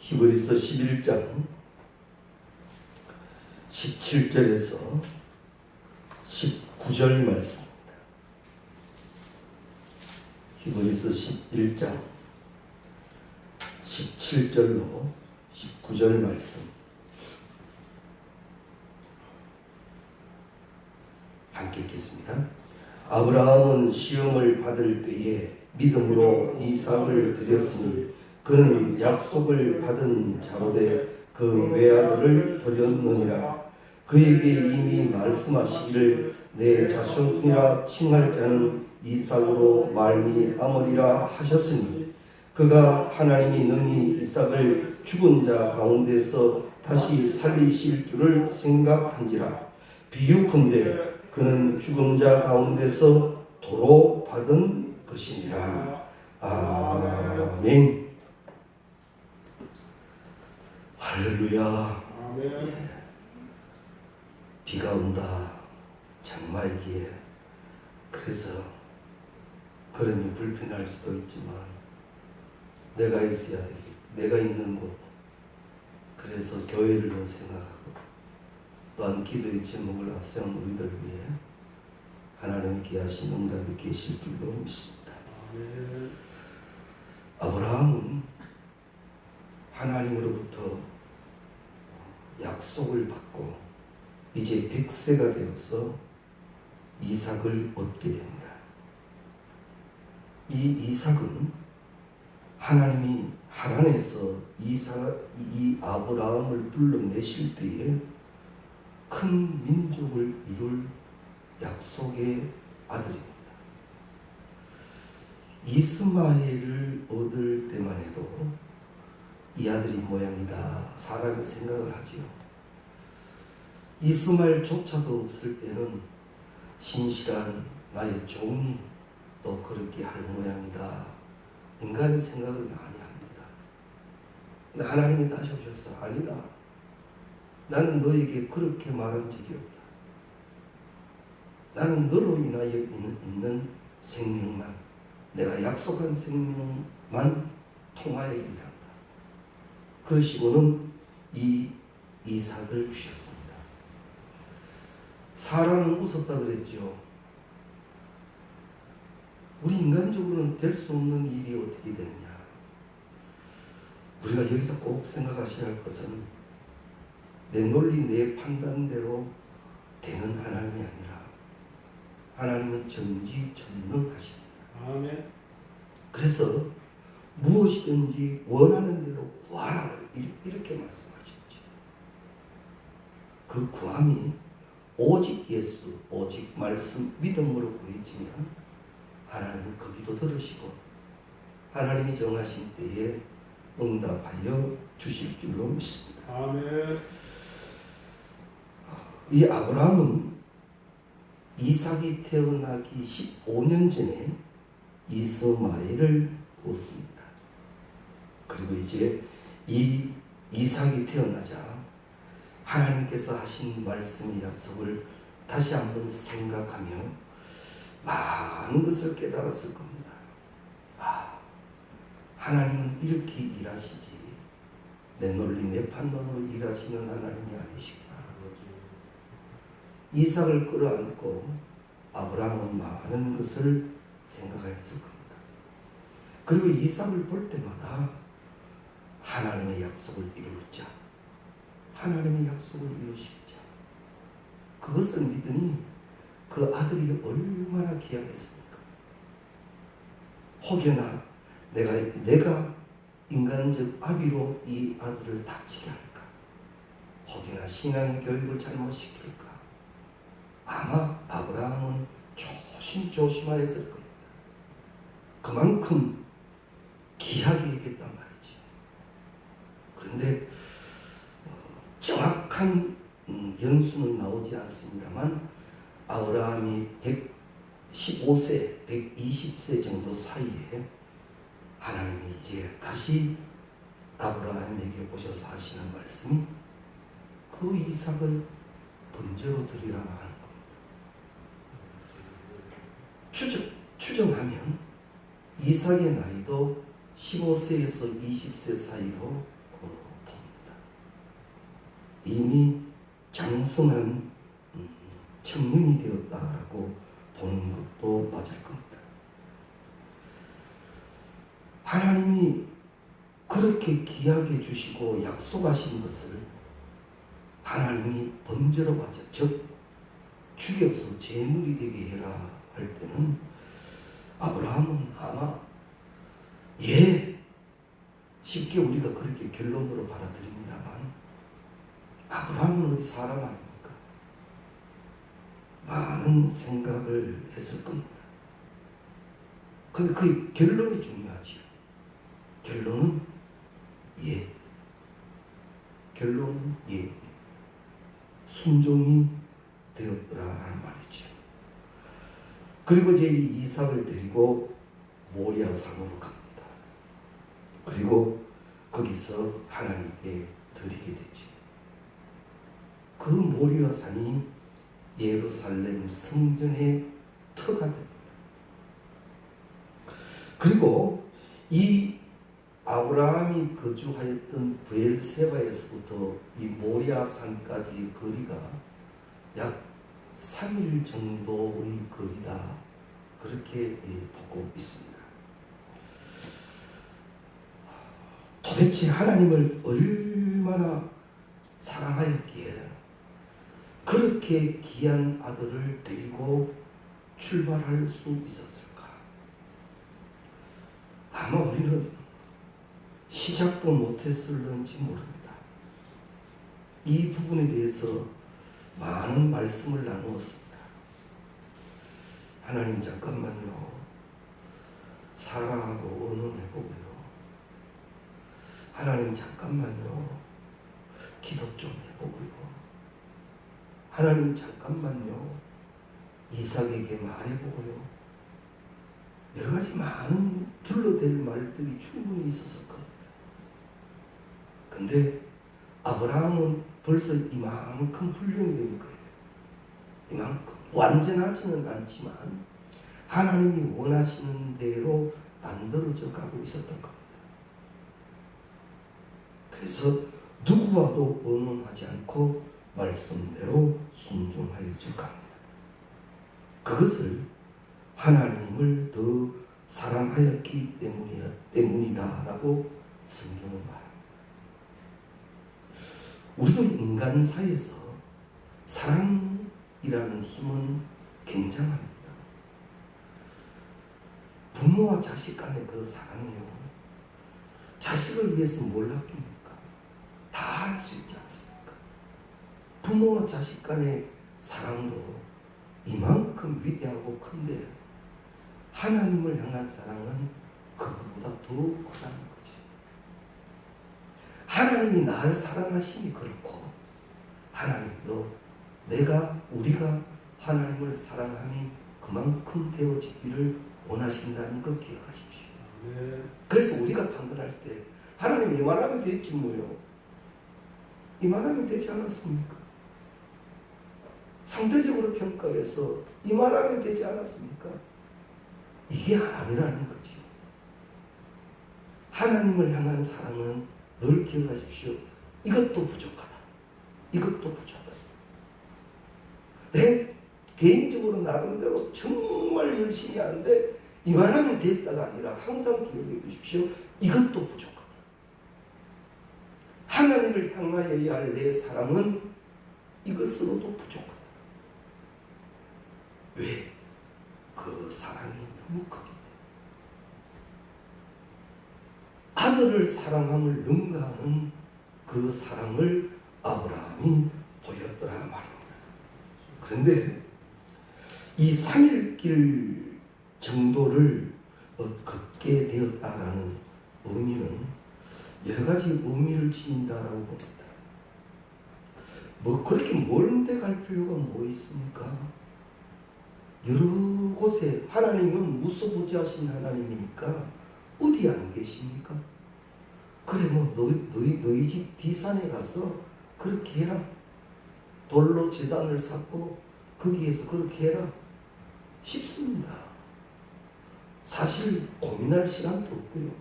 히브리서 11장 17절에서 19절 말씀입니다. 히브리서 11장 17절로 19절 말씀 함께 읽겠습니다. 아브라함은 시험을 받을 때에 믿음으로 이삭을 드렸으니 그는 약속을 받은 자로되 그 외아들을 드렸느니라. 그에게 이미 말씀하시기를 내 자손이라 칭할 자는 이삭으로 말미암으리라 하셨으니 그가 하나님이 능히 이삭을 죽은 자 가운데서 다시 살리실 줄을 생각한지라. 비유컨대 그는 죽은 자 가운데서 도로 받은 것이니라. 아멘. 할렐루야. 아멘. 비가 온다. 장마이기에. 그래서 그러니 불편할 수도 있지만 내가 있어야 되겠다. 내가 있는 곳. 그래서 교회를 생각하고 또한 기도의 제목을 앞세운 우리들 위해 하나님이 기하신 응답이 계실 줄로 믿습니다. 아멘. 아브라함은 하나님으로부터 약속을 받고 이제 100세가 되어서 이삭을 얻게 됩니다. 이 이삭은 하나님이 하란에서 이 아브라함을 불러내실 때에 큰 민족을 이룰 약속의 아들입니다. 이스마엘을 얻을 때만 해도 이 아들이 모양이다 사람이 생각을 하지요. 이스마엘조차도 없을 때는 신실한 나의 종이 또 그렇게 할 모양이다 인간이 생각을 많이 합니다. 근데 하나님이 다시 오셔서 아니다. 나는 너에게 그렇게 말한 적이 없다. 나는 너로 인하여 있는 생명만, 내가 약속한 생명만 통하여 일한다. 그러시고는 이 이삭을 주셨습니다. 사라는 웃었다 그랬죠. 우리 인간적으로는 될 수 없는 일이 어떻게 되느냐. 우리가 여기서 꼭 생각하셔야 할 것은 내 논리, 내 판단대로 되는 하나님이 아니라 하나님은 전지전능하십니다. 아멘. 그래서 무엇이든지 원하는 대로 구하라 이렇게 말씀하셨죠. 그 구함이 오직 예수, 오직 말씀, 믿음으로 구해지면 하나님은 그 기도 들으시고 하나님이 정하신 때에 응답하여 주실 줄로 믿습니다. 아멘. 이 아브라함은 이삭이 태어나기 15년 전에 이스마엘을 얻습니다. 그리고 이제 이 이삭이 태어나자 하나님께서 하신 말씀의 약속을 다시 한번 생각하며 많은 것을 깨달았을 겁니다. 하나님은 이렇게 일하시지 내 논리 내 판단으로 일하시는 하나님이 아니시구나. 이삭을 끌어안고 아브라함은 많은 것을 생각했을 겁니다. 그리고 이삭을 볼 때마다 하나님의 약속을 이루자, 하나님의 약속을 이루시자, 그것을 믿으니 그 아들이 얼마나 귀하겠습니까? 혹여나 내가 인간적 아비로 이 아들을 다치게 할까? 혹여나 신앙의 교육을 잘못시킬까? 아마 아브라함은 조심조심하였을 겁니다. 그만큼 귀하게 얘기했단 말이죠. 그런데 정확한 연수는 나오지 않습니다만 아브라함이 115세, 120세 정도 사이에 하나님이 이제 다시 아브라함에게 오셔서 하시는 말씀이 그 이삭을 번제로 드리라 하는 겁니다. 추정하면 이삭의 나이도 15세에서 20세 사이로 봅니다. 이미 장성한 청년이 되었다라고 보는 것도 맞을 겁니다. 하나님이 그렇게 귀하게 주시고 약속하신 것을 하나님이 번제로 바쳐, 즉 죽여서 제물이 되게 해라 할 때는 아브라함은 아마 쉽게 우리가 그렇게 결론으로 받아들입니다만 아브라함은 어디 사람 아닙니까? 많은 생각을 했을 겁니다. 근데 그 결론이 중요하지요. 결론은 결론은 순종이 되었더라라는 말이죠. 그리고 이제 이삭을 데리고 모리아 산으로 갑니다. 그리고 거기서 하나님께 드리게 되죠. 그 모리아 산이 예루살렘 성전의 터가 됩니다. 그리고 이 아브라함이 거주하였던 브엘세바에서부터 이 모리아 산까지 거리가 약 3일 정도의 거리다, 그렇게 보고 있습니다. 도대체 하나님을 얼마나 사랑하였기에 그렇게 귀한 아들을 데리고 출발할 수 있었을까? 아마 우리는 시작도 못했을런지 모릅니다. 이 부분에 대해서 많은 말씀을 나누었습니다. 하나님 잠깐만요, 사라하고 의논해보고요. 하나님 잠깐만요, 기도 좀 해보고요. 하나님 잠깐만요, 이삭에게 말해보고요. 여러 가지 많은 둘러댈 말들이 충분히 있었을 겁니다. 근데 아브라함은 벌써 이만큼 훈련이 된 거예요. 이만큼. 완전하지는 않지만 하나님이 원하시는 대로 만들어져 가고 있었던 겁니다. 그래서 누구와도 의논하지 않고 말씀대로 순종하여져 갑니다. 그것을 하나님을 더 사랑하였기 때문이다라고 성경은 말합니다. 우리도 인간사에서 사랑이라는 힘은 굉장합니다. 부모와 자식 간의 그 사랑이요, 자식을 위해서 뭘 아낍니까? 다 할 수 있지 않습니까? 부모와 자식 간의 사랑도 이만큼 위대하고 큰데 하나님을 향한 사랑은 그것보다 더 크다는 거지. 하나님이 나를 사랑하심이 그렇고 하나님도 우리가 하나님을 사랑함이 그만큼 되어지기를 원하신다는 거 기억하십시오. 네. 그래서 우리가 판단할 때 하나님 이만하면 됐지 뭐요. 이만하면 되지 않았습니까? 상대적으로 평가해서 이만하면 되지 않았습니까? 이게 아니라는 거지. 하나님을 향한 사랑은 늘 기억하십시오. 이것도 부족하다. 이것도 부족하다. 내 개인적으로 나름대로 정말 열심히 하는데 이만하면 됐다가 아니라 항상 기억해 주십시오. 이것도 부족하다. 하나님을 향하여야 할 내 사랑은 이것으로도 부족하다. 왜? 그 사랑이 너무 크기 때문에. 아들을 사랑함을 능가하는 그 사랑을 아브라함이 보였더라 말입니다. 그런데 이 3일 길 정도를 걷게 되었다라는 의미는 여러 가지 의미를 지닌다라고 봅니다. 뭐 그렇게 먼 데 갈 필요가 뭐 있습니까? 여러 곳에 하나님은 무소부지하신 하나님이니까 어디 안 계십니까? 그래 뭐 너희 집 뒷산에 가서 그렇게 해라. 돌로 제단을 쌓고 거기에서 그렇게 해라. 쉽습니다. 사실 고민할 시간도 없고요.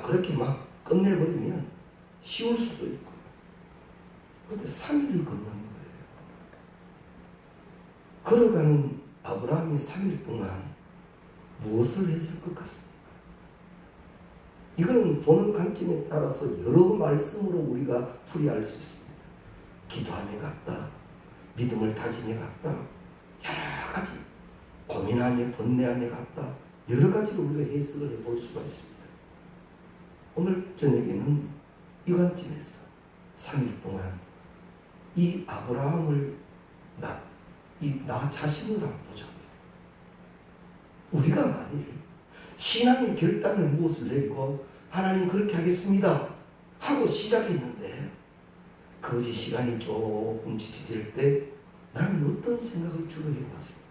그렇게 막 끝내버리면 쉬울 수도 있고. 근데 3일을 걷는 거예요. 걸어가는 아브라함이 3일 동안 무엇을 했을 것 같습니까? 이거는 보는 관점에 따라서 여러 말씀으로 우리가 풀이할 수 있습니다. 기도함에 갔다, 믿음을 다짐해 갔다, 여러 가지 고민함에 번뇌함에 갔다, 여러 가지로 우리가 해석을 해볼 수가 있습니다. 오늘 저녁에는 이 관점에서 3일 동안 이 아브라함을 나 자신을 한번 보자고요. 우리가 만일 신앙의 결단을 무엇을 내리고 하나님 그렇게 하겠습니다 하고 시작했는데 그것이 시간이 조금 지쳐질 때 나는 어떤 생각을 주로 해왔습니까?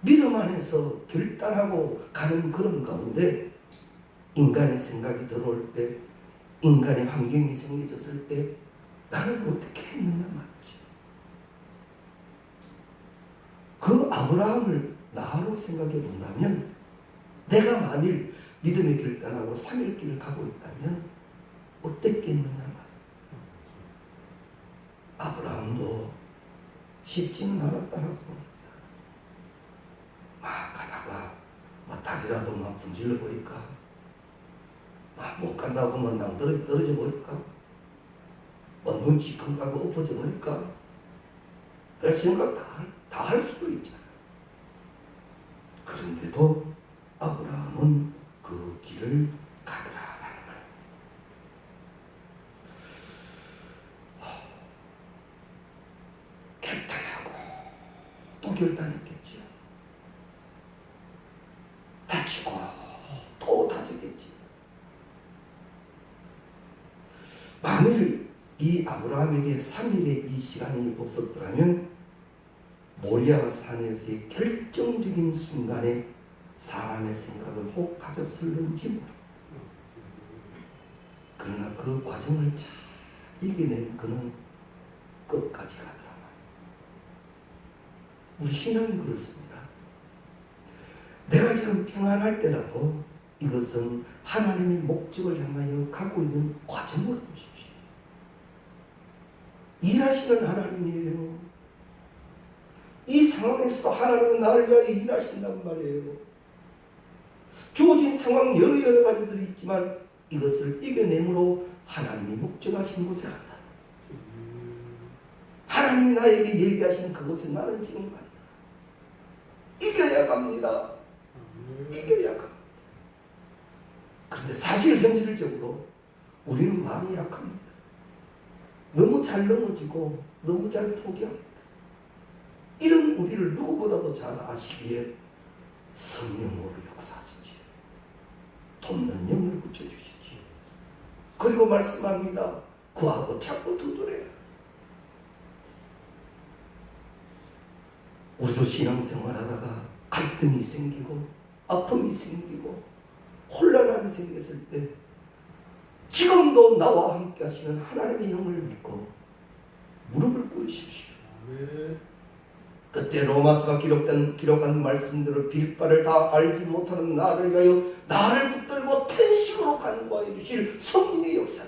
믿음 안에서 결단하고 가는 그런 가운데 인간의 생각이 들어올 때, 인간의 환경이 생겨졌을 때 나는 어떻게 했느냐 말이지. 그 아브라함을 나로 생각해 본다면 내가 만일 믿음의 결단하고 3일 길을 가고 있다면 어땠겠느냐 말이야. 아브라함도 쉽지는 않았다라고 봅니다. 막 가다가 다리라도 막 분질러 버릴까, 못 간다고 하면 난 떨어져 버릴까, 눈치 큰 가고 엎어져 버릴까, 별 생각 다 할 수도 있잖아. 그런데도 아브라함은 그 길을 가더라라는 말이에요. 결단하고 또 결단했겠죠. 다치고 또 다치겠지. 만일 이 아브라함에게 3일의 이 시간이 없었더라면 모리아 산에서의 결정적인 순간에 사람의 생각을 혹 가졌을는지 모릅니다. 그러나 그 과정을 잘 이겨낸 그는 끝까지 가더라. 우리 신앙이 그렇습니다. 내가 지금 평안할 때라도 이것은 하나님의 목적을 향하여 가고 있는 과정을 보십시오. 일하시는 하나님이에요. 이 상황에서도 하나님은 나를 위하여 일하신단 말이에요. 주어진 상황 여러 가지들이 있지만 이것을 이겨내므로 하나님이 목적하신 곳에 간다. 하나님이 나에게 얘기하신 그곳에 나는 지금 간다. 이겨야 갑니다. 이겨야 갑니다. 그런데 사실 현실적으로 우리는 마음이 약합니다. 너무 잘 넘어지고 너무 잘 포기합니다. 이런 우리를 누구보다도 잘 아시기에 성령으로 역사하시지, 돕는 영을 붙여주시지. 그리고 말씀합니다. 그하고 자꾸 두드려요. 우리도 신앙생활하다가 갈등이 생기고 아픔이 생기고 혼란함이 생겼을 때 지금도 나와 함께 하시는 하나님의 영을 믿고 무릎을 꿇으십시오. 그때 로마서가 기록한 말씀들을 빌바를 다 알지 못하는 나를 위하여 나를 붙들고 탄식으로 간구하여 주실 성령의 역사,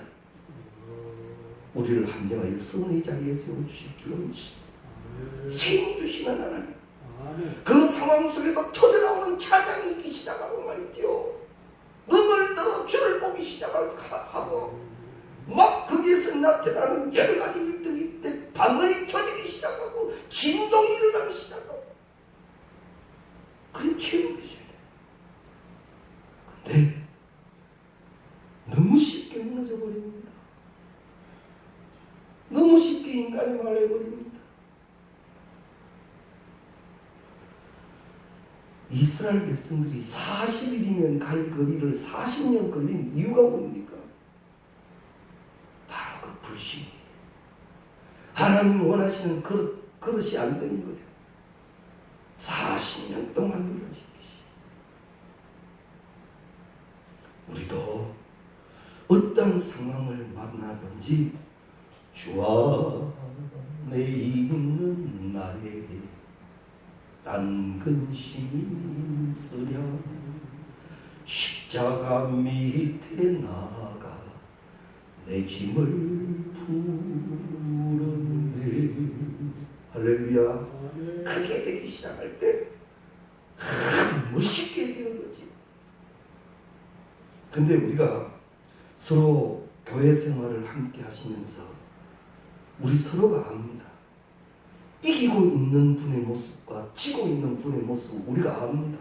우리를 합력하여 선의 자리에 세워주실 줄로 믿습니다. 생 주시는 하나님, 그 상황 속에서 터져나오는 찬양이 있기 시작하고 말이죠. 눈을 들어 주를 보기 시작하고 막 거기에서 나타나는 여러 가지 일들이 때 방언이 터지기 시작하고 진동이 일어나기 시작하고 그런 체험이 있어야 돼. 근데 너무 쉽게 무너져 버립니다. 너무 쉽게 인간이 말해버립니다. 이스라엘 백성들이 40일이면 갈 거리를 40년 걸린 이유가 뭡니까? 바로 그 불신이에요. 하나님 원하시는 그릇이 안 되는 거예요. 40년 동안 눌러진 것이. 우리도 어떤 상황을 만나든지 주 안에 있는 나에게 딴 근심이 있으랴, 십자가 밑에 나가 내 짐을 풀었네. 할렐루야. 크게 되기 시작할 때 멋있게 되는 거지. 근데 우리가 서로 교회 생활을 함께 하시면서 우리 서로가 압니다. 이기고 있는 분의 모습과 지고 있는 분의 모습 우리가 압니다.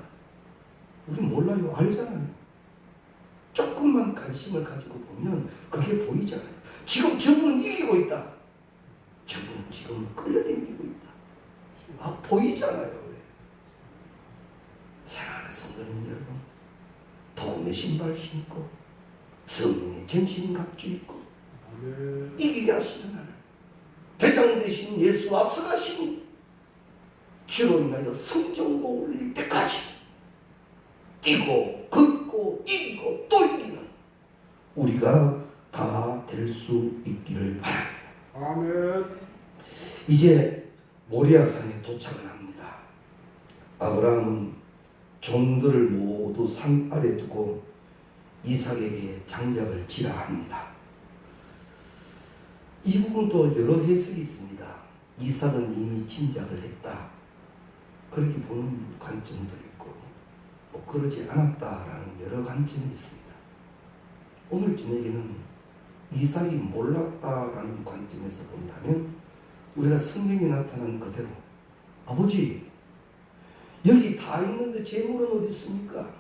우리 몰라요. 알잖아요. 조금만 관심을 가지고 보면 그게 보이잖아요. 지금 저분은 이기고 있다. 저분은 지금 끌려다니고 있다. 아, 보이잖아요. 사랑하는 성도님 여러분, 도움의 신발 신고 성령의 전신갑주 입고 이기게 하시는 하나님, 대장 되신 예수 앞서가시니 주로 인하여 성전고 올릴 때까지 뛰고 걷고 이기고 또 이기는 우리가 다 될 수 있기를 바랍니다. 아멘. 이제 모리아산에 도착을 합니다. 아브라함은 종들을 모두 산 아래 두고 이삭에게 장작을 지라 합니다. 이 부분도 여러 해석이 있습니다. 이삭은 이미 짐작을 했다, 그렇게 보는 관점도 있고 또 그러지 않았다라는 여러 관점이 있습니다. 오늘 저녁에는 이삭이 몰랐다라는 관점에서 본다면 우리가 성경에 나타난 그대로, 아버지 여기 다 있는데 재물은 어디 있습니까?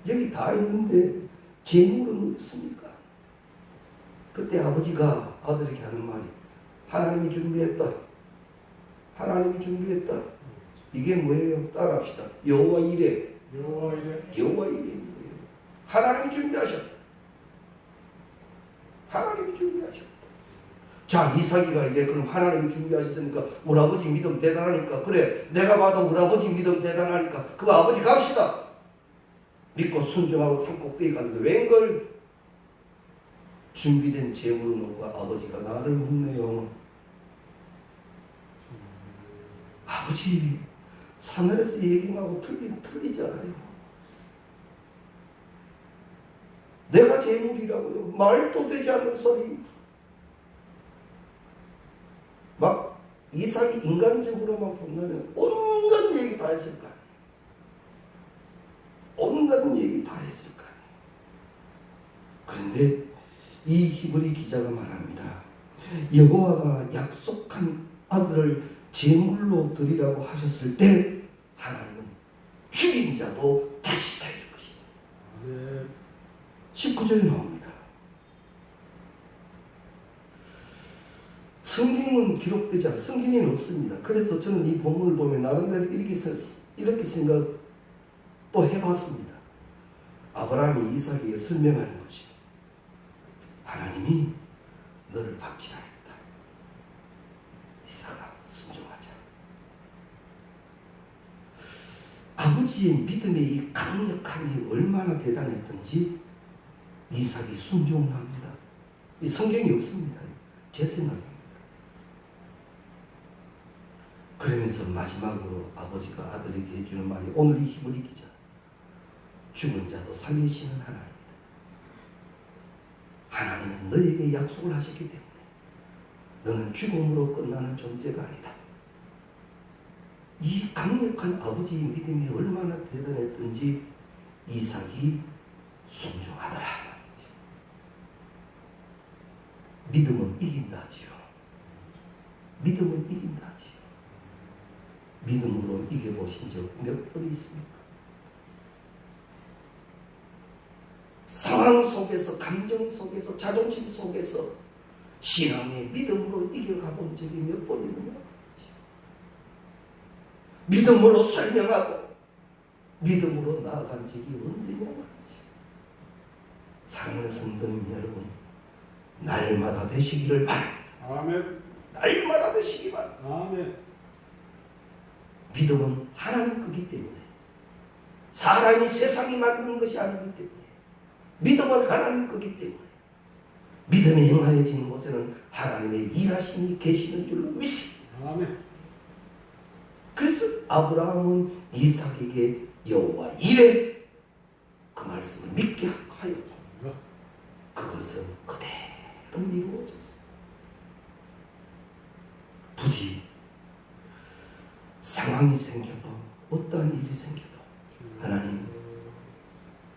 여기 다 있는데 재물은 어디 있습니까? 그때 아버지가 아들에게 하는 말이, 하나님이 준비했다. 하나님이 준비했다. 이게 뭐예요? 따라합시다. 여호와 이레. 여호와 이레. 여호와 이레. 하나님이 준비하셨다. 하나님이 준비하셨다. 자, 이삭이가 이제 그럼 하나님이 준비하셨으니까 우리 아버지 믿음 대단하니까, 그래 내가 봐도 우리 아버지 믿음 대단하니까 그 아버지 갑시다. 믿고 순종하고 산꼭대기 갔는데 웬걸 준비된 재물을 놓고 아버지가 나를 묻네요. 아버지, 하늘에서 얘기하고 틀리잖아요. 내가 재물이라고요? 말도 되지 않는 소리. 막 이삭이 인간적으로만 본다면 온갖 얘기 다 했을 거 아니에요. 온갖 얘기 다 했을 거 아니에요. 그런데 이 히브리 기자가 말합니다. 여호와가 약속한 아들을 제물로 드리라고 하셨을 때 하나님은 죽인 자도 다시 살릴 것이다. 19절에 나옵니다. 성경은 기록되지 않아, 성경에는 없습니다. 그래서 저는 이 본문을 보면 나름대로 이렇게 생각 또 해봤습니다. 아브라함이 이삭에게 설명하는 것이, 하나님이 너를 바치라 했다. 이삭아, 순종하자. 아버지의 믿음의 이 강력함이 얼마나 대단했던지 이삭이 순종을 합니다. 이 성경이 없습니다. 제 생각입니다. 그러면서 마지막으로 아버지가 아들에게 해주는 말이 오늘 이 히브리 기자, 죽은 자도 살리시는 하나님이다. 하나님은 너에게 약속을 하셨기 때문에 너는 죽음으로 끝나는 존재가 아니다. 이 강력한 아버지의 믿음이 얼마나 대단했던지 이삭이 순종하더라. 믿음은 이긴다지요. 믿음은 이긴다지요. 믿음으로 이겨보신 적 몇 번이 있습니까? 상황 속에서, 감정 속에서, 자존심 속에서 신앙의 믿음으로 이겨가본 적이 몇 번 있느냐? 믿음으로 설명하고 믿음으로 나아간 적이 언제냐 말이지. 사랑하는 성도님 여러분, 날마다 되시기를 바랍니다. 아멘. 날마다 되시기 바랍니다. 아멘. 믿음은 하나님 거기 때문에, 사람이 세상이 만드는 것이 아니기 때문에, 믿음은 하나님 거기 때문에, 믿음이 행하여지는 곳에는 하나님의 일하심이 계시는 줄로 믿습니다. 아멘. 그래서 아브라함은 이삭에게 여호와 이레, 그 그 말씀을 믿게 하여 그것은 그대로 이루어졌어요. 부디 상황이 생겨도 어떠한 일이 생겨도 하나님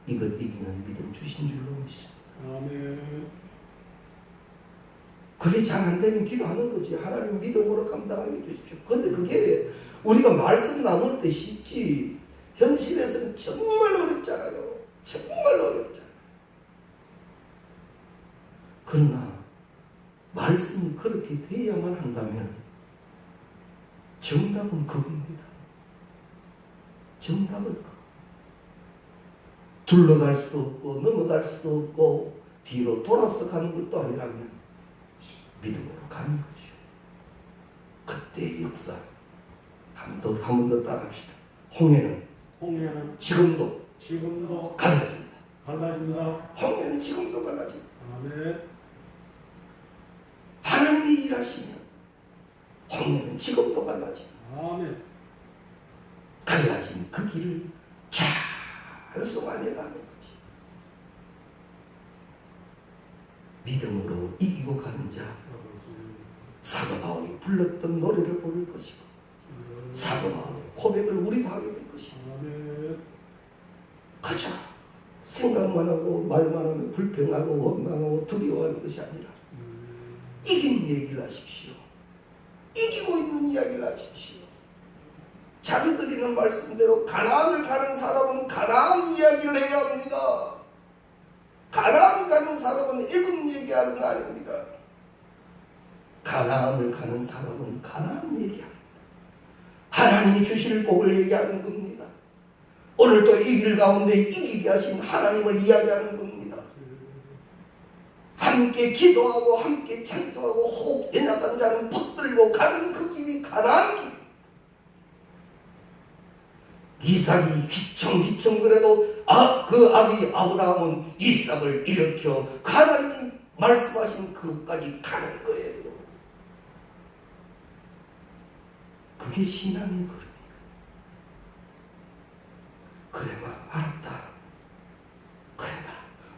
이것 이기는 믿음 주신 줄로 믿습니다. 아멘. 그게 잘 안 되면 기도하는 거지. 하나님 믿음으로 감당하게 해주십시오. 근데 그게 우리가 말씀 나눌 때 쉽지 현실에서는 정말 어렵잖아요. 정말 어렵잖아요. 그러나 말씀이 그렇게 돼야만 한다면 정답은 그겁니다. 정답은 그거. 둘러갈 수도 없고 넘어갈 수도 없고 뒤로 돌아서 가는 것도 아니라면 믿음으로 가는 거죠. 그때의 역사 한 번 더 따라합시다. 홍해는 지금도 갈라진다. 홍해는 지금도 갈라진다. 아멘. 하나님이 일하시면 홍해는 지금도 갈라진다. 아멘. 갈라진 그 길을 잘 소환해 가는 거지. 믿음으로 이기고 가는 자 사도 바울이 불렀던 노래를 부를 것이고 사도 바울의 고백을 우리도 하게 될 것이고 가자 생각만 하고 말만 하면 불평하고 원망하고 두려워하는 것이 아니라 이긴 얘기를 하십시오. 이기고 있는 이야기를 하십시오. 자주 드리는 말씀대로 가나안을 가는 사람은 가나안 이야기를 해야 합니다. 가나안 가는 사람은 애굽 얘기하는 거 아닙니다. 가나안을 가는 사람은 가나안 얘기합니다. 하나님이 주실 복을 얘기하는 겁니다. 오늘도 이 길 가운데 이기게 하신 하나님을 이야기하는 겁니다. 함께 기도하고 함께 찬송하고 호흡 연약한 자는 붙들고 가는 그 길이 가나안 길. 이삭이 휘청휘청 그래도 그 아비 아브라함은 이삭을 일으켜 하나님이 말씀하신 그것까지 가는 거예요. 그게 신앙의 걸음이에요. 그래봐 알았다. 그래봐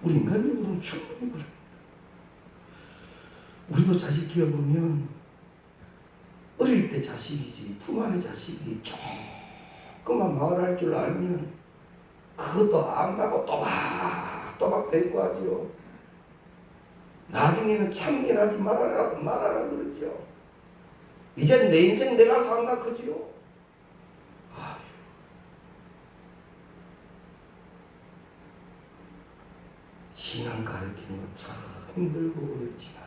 우리 인간적으로는 충분히 그래. 우리도 자식 키워보면 어릴 때 자식이지 품 안의 자식이 조금만 말할 줄 알면 그것도 안 가고 또박또박 대고 하지요. 나중에는 참견하지 말아라 그러죠. 이제 내 인생 내가 산다 그지요. 아휴. 신앙 가르치는 건 참 힘들고 어렵지만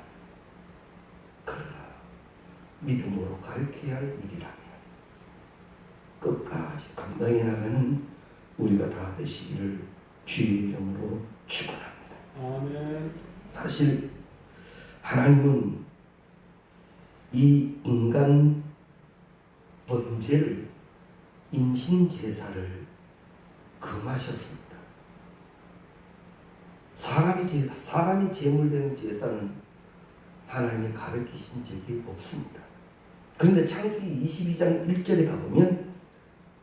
그러나 믿음으로 가르쳐야 할 일이라면 끝까지 감당해 나가는 우리가 다 되시기를 주의 이름으로 축원합니다. 아멘. 사실 하나님은 이 인간 번제를 인신제사를 금하셨습니다. 사람이 제물되는 제사는 하나님이 가르치신 적이 없습니다. 그런데 창세기 22장 1절에 가보면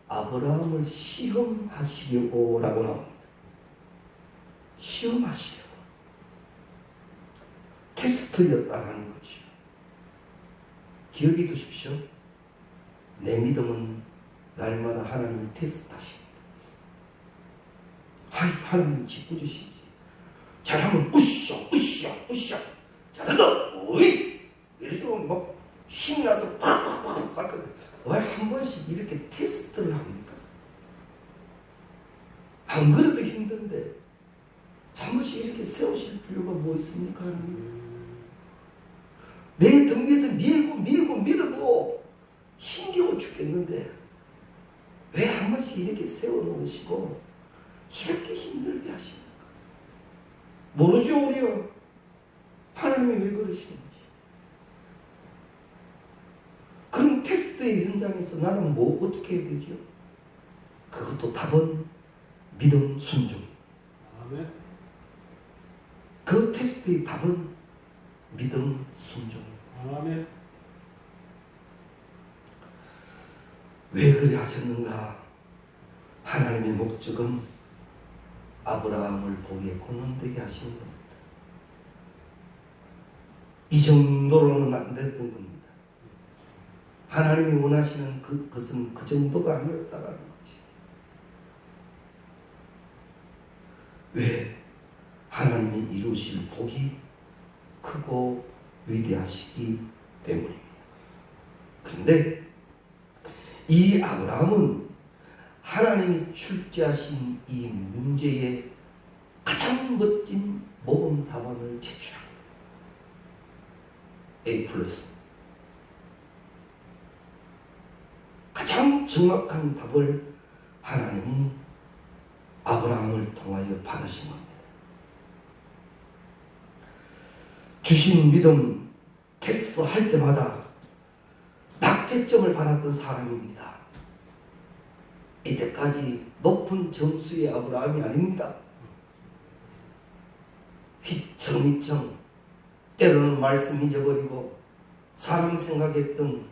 아브라함을 시험하시려고 라고 나옵니다. 시험하시려고. 테스트였다라는 거죠. 기억해 두십시오. 내 믿음은 날마다 하나님이 테스트하십니다. 하나님 짓궂으시지. 잘하면 으쌰 잘한다 오이 이러면 막 힘이 나서 팍팍팍 갈 건데 왜 한 번씩 이렇게 테스트를 합니까? 안 그래도 힘든데 한 번씩 이렇게 세우실 필요가 뭐 있습니까? 내 등 위에서 밀어도 힘겨워 죽겠는데 왜 한 번씩 이렇게 세워놓으시고 이렇게 힘들게 하십니까? 모르죠 우리요. 하나님이 왜 그러시는지. 그럼 테스트의 현장에서 나는 뭐 어떻게 해야 되죠? 그것도 답은 믿음 순종. 아멘. 그 테스트의 답은 믿음 순종. 아멘. 왜 그래 하셨는가? 하나님의 목적은 아브라함을 복에 권능되게 하시는 겁니다. 이 정도로는 안 됐던 겁니다. 하나님이 원하시는 그것은 그 정도가 아니었다라는 거지. 왜? 하나님이 이루실 복이 크고 위대하시기 때문입니다. 그런데 이 아브라함은 하나님이 출제하신 이 문제에 가장 멋진 모범 답안을 제출합니다. A+. 가장 정확한 답을 하나님이 아브라함을 통하여 받으신 겁니다. 주신 믿음 테스트 할 때마다 낙제점을 받았던 사람입니다. 이때까지 높은 점수의 아브라함이 아닙니다. 휘청휘청 때로는 말씀 잊어버리고 사람 생각했던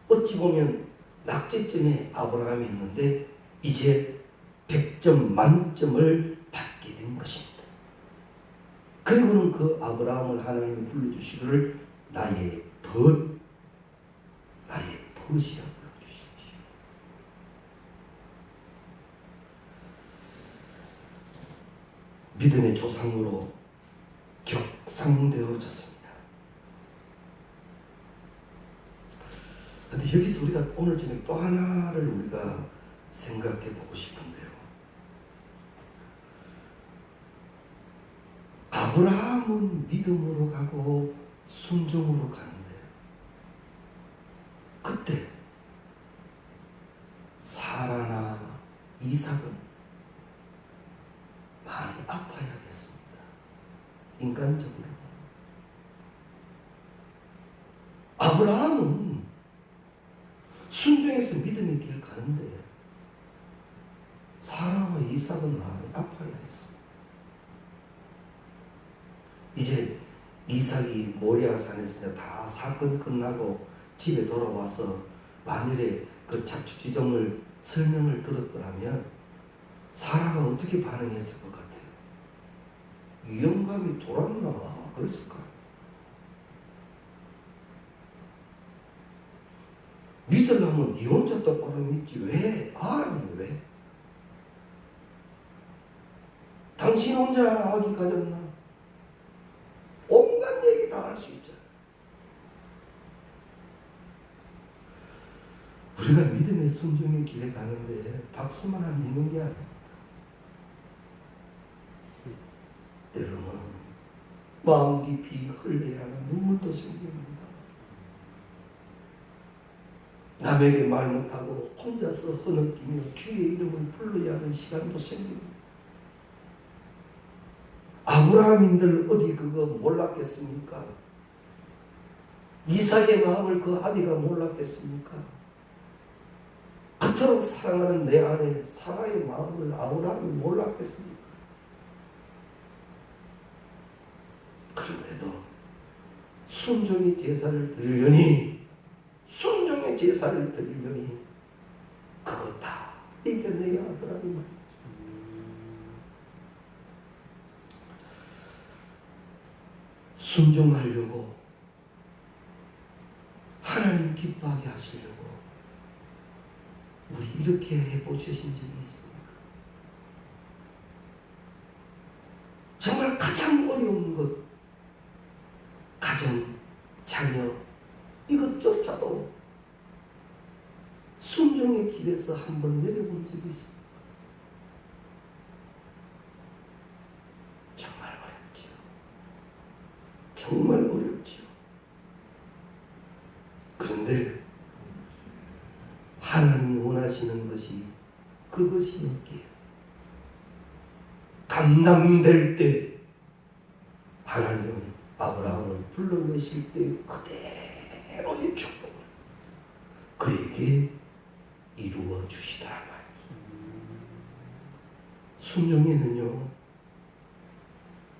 어찌 보면 낙제점의 아브라함이었는데 이제 100점 만점을 받게 된 것입니다. 그리고는 그 아브라함을 하나님이 불러주시기를 나의 벗이라고 불러주시지요. 믿음의 조상으로 격상되어졌습니다. 그런데 여기서 우리가 오늘 저녁 또 하나를 우리가 생각해 보고 싶은데요. 아브라함은 믿음으로 가고 순종으로 가는데 그때 사라나 이삭은 많이 아파야겠습니다. 인간적으로. 아브라함은 순종해서 믿음의 길 가는데 사라와 이삭은 많이 아파야겠습니다. 이제 이삭이 모리아산에서 다 사건 끝나고 집에 돌아와서 만일에 그 자초지종을 설명을 들었더라면 사라가 어떻게 반응했을 것 같아요? 위험감이 돌았나? 그랬을까? 믿으려면 니 혼자 똑바로 믿지 왜? 아니 왜? 당신 혼자 아기 가졌나? 온갖 얘기 다 할 수 있잖아. 우리가 믿음의 순종의 길에 가는데 박수만 안 믿는 게 아니야. 때로는 마음 깊이 흘려야 하는 눈물도 생깁니다. 남에게 말 못하고 혼자서 허느끼며 주의 이름을 불러야 하는 시간도 생깁니다. 아브라함인들 어디 그거 몰랐겠습니까? 이삭의 마음을 그 아비가 몰랐겠습니까? 그토록 사랑하는 내 아내 사라의 마음을 아브라함이 몰랐겠습니까? 그럼에도 순종의 제사를 드리려니 그거 다 이겨내야 하더라는 말이죠. 순종하려고 하나님 기뻐하게 하시려고 우리 이렇게 해보신 적이 있습니까? 정말 가장 어려운 것, 가정, 자녀 이것조차도 순종의 길에서 한번 내려본 적이 있습니다. 정말 어렵지요. 정말 어렵지요. 그런데 하나님이 원하시는 것이 그것이 없기에 감남될 때 하나님은 아브라함을 불러내실 때 그대로의 축복을 그에게 이루어 주시더라 말이에요. 순종에는요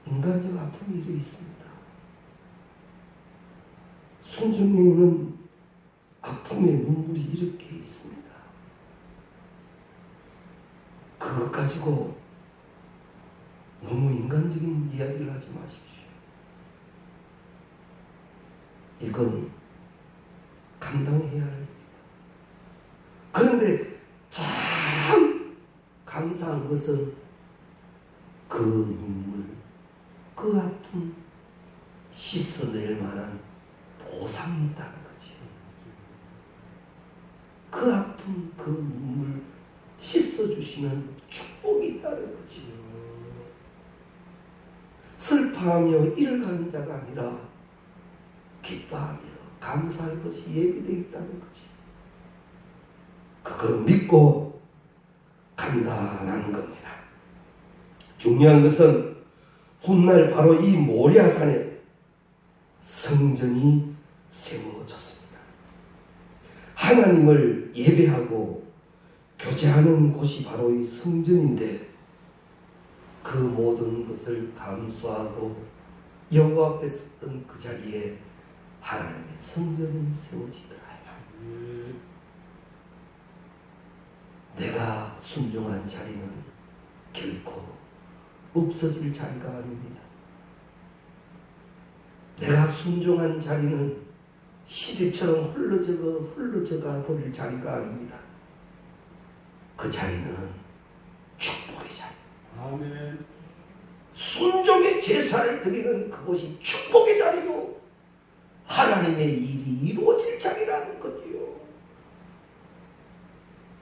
인간적 아픔이 이래 있습니다. 순종에는 아픔의 눈물이 이렇게 있습니다. 그것 가지고 하지 마십시오. 이건 감당해야 할 일이다. 그런데 참 감사한 것은 그 눈물, 그 아픔 씻어낼 만한 보상이 있다는 거지. 그 아픔, 그 눈물 씻어주시는 축복이 있다는 거지. 슬퍼하며 잃어가는 자가 아니라 기뻐하며 감사할 것이 예비되어 있다는 거지. 그거 믿고 간다는 겁니다. 중요한 것은 훗날 바로 이 모리아산에 성전이 세워졌습니다. 하나님을 예배하고 교제하는 곳이 바로 이 성전인데 그 모든 것을 감수하고 여호와 앞에 섰던 그 자리에 하나님의 성전이 세워지더라. 내가 순종한 자리는 결코 없어질 자리가 아닙니다. 내가 순종한 자리는 시대처럼 흘러져가 버릴 자리가 아닙니다. 그 자리는 축복의 자리. 아멘. 순종의 제사를 드리는 그곳이 축복의 자리요. 하나님의 일이 이루어질 자리라는 거지요.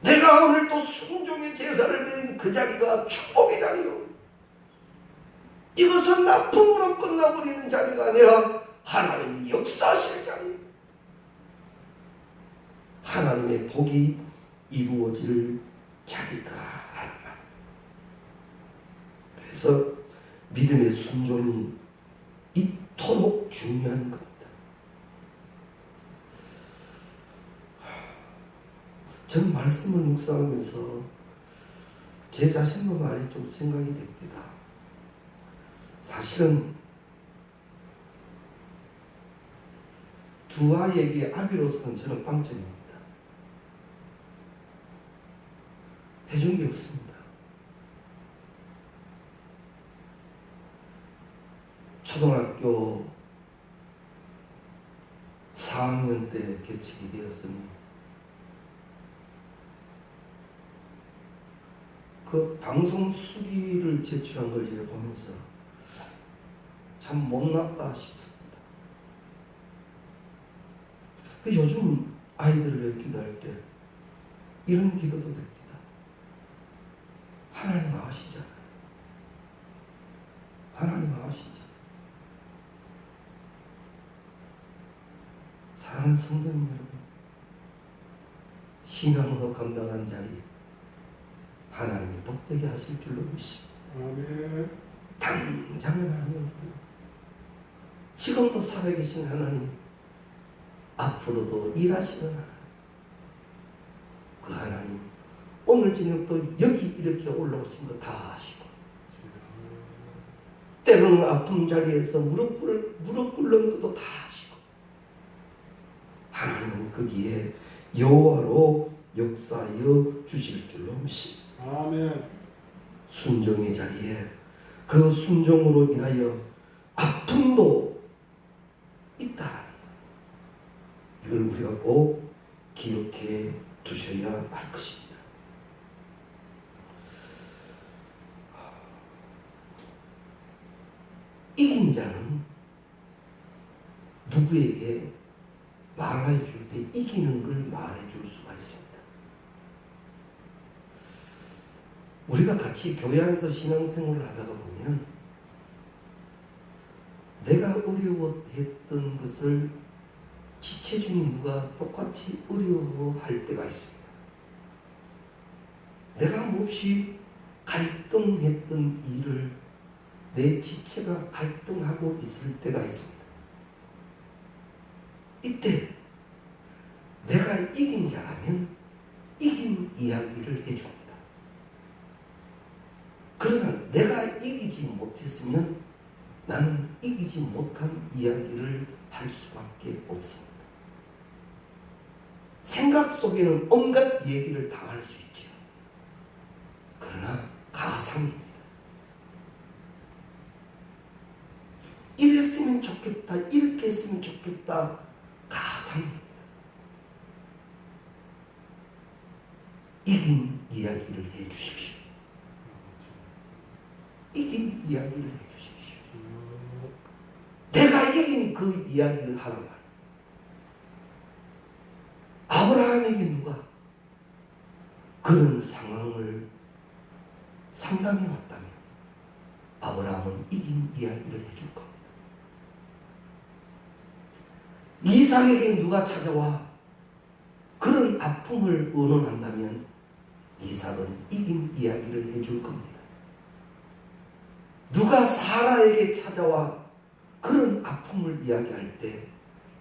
내가 오늘 또 순종의 제사를 드리는 그 자리가 축복의 자리요. 이것은 나쁨으로 끝나버리는 자리가 아니라 하나님이 역사하실 자리. 하나님의 복이 이루어질 자리다 하는 말. 그래서 믿음의 순종이 이토록 중요한 겁니다. 저는 말씀을 묵상하면서 제 자신도 많이 좀 생각이 됩니다. 사실은 두 아이에게 아비로서는 저는 빵점입니다. 해준 게 없습니다. 초등학교 4학년 때 개척이 되었으니 그 방송 수기를 제출한 걸 이제 보면서 참 못났다 싶습니다. 그 요즘 아이들을 기도할 때 이런 기도도 됩니다. 하나님 아시잖아요. 하나님 아시잖아요. 사랑하는 성도님 여러분, 신앙으로 감당한 자리 하나님이 복되게 하실 줄로 믿습니다. 아멘. 당장은 아니어도 지금도 살아계신 하나님, 앞으로도 일하시는 하나님, 그 하나님 오늘 저녁도 여기 이렇게 올라오신 거 다 아시고 때로는 아픈 자리에서 무릎 꿇는 것도 다 아시고 하나님은 거기에 여호와로 역사하여 주실 줄로 믿습니다. 아멘. 순종의 자리에 그 순종으로 인하여 아픔도 있다. 이걸 우리가 꼭 기억해 두셔야 할 것입니다. 이긴 자는 누구에게 말해 줄 때 이기는 걸 말해 줄 수가 있습니다. 우리가 같이 교회 안에서 신앙생활을 하다가 보면 내가 어려워했던 것을 지체 중인 누가 똑같이 어려워할 때가 있습니다. 내가 몹시 갈등했던 일을 내 지체가 갈등하고 있을 때가 있습니다. 이때 내가 이긴 자라면 이긴 이야기를 해줍니다. 그러나 내가 이기지 못했으면 나는 이기지 못한 이야기를 할 수밖에 없습니다. 생각 속에는 온갖 얘기를 다 할 수 있죠. 그러나 가상입니다. 했으면 좋겠다, 이렇게 했으면 좋겠다, 가상입니다. 이긴 이야기를 해주십시오. 이긴 이야기를 해주십시오. 내가 이긴 그 이야기를 하란 말이에요. 아브라함에게 누가 그런 상황을 상담해 왔다면 아브라함은 이긴 이야기를 해줄 겁니다. 이삭에게 누가 찾아와 그런 아픔을 의논한다면 이삭은 이긴 이야기를 해줄 겁니다. 누가 사라에게 찾아와 그런 아픔을 이야기할 때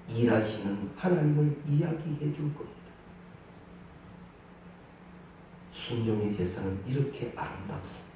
일하시는 하나님을 이야기해 줄 겁니다. 순종의 제사는 이렇게 아름답습니다.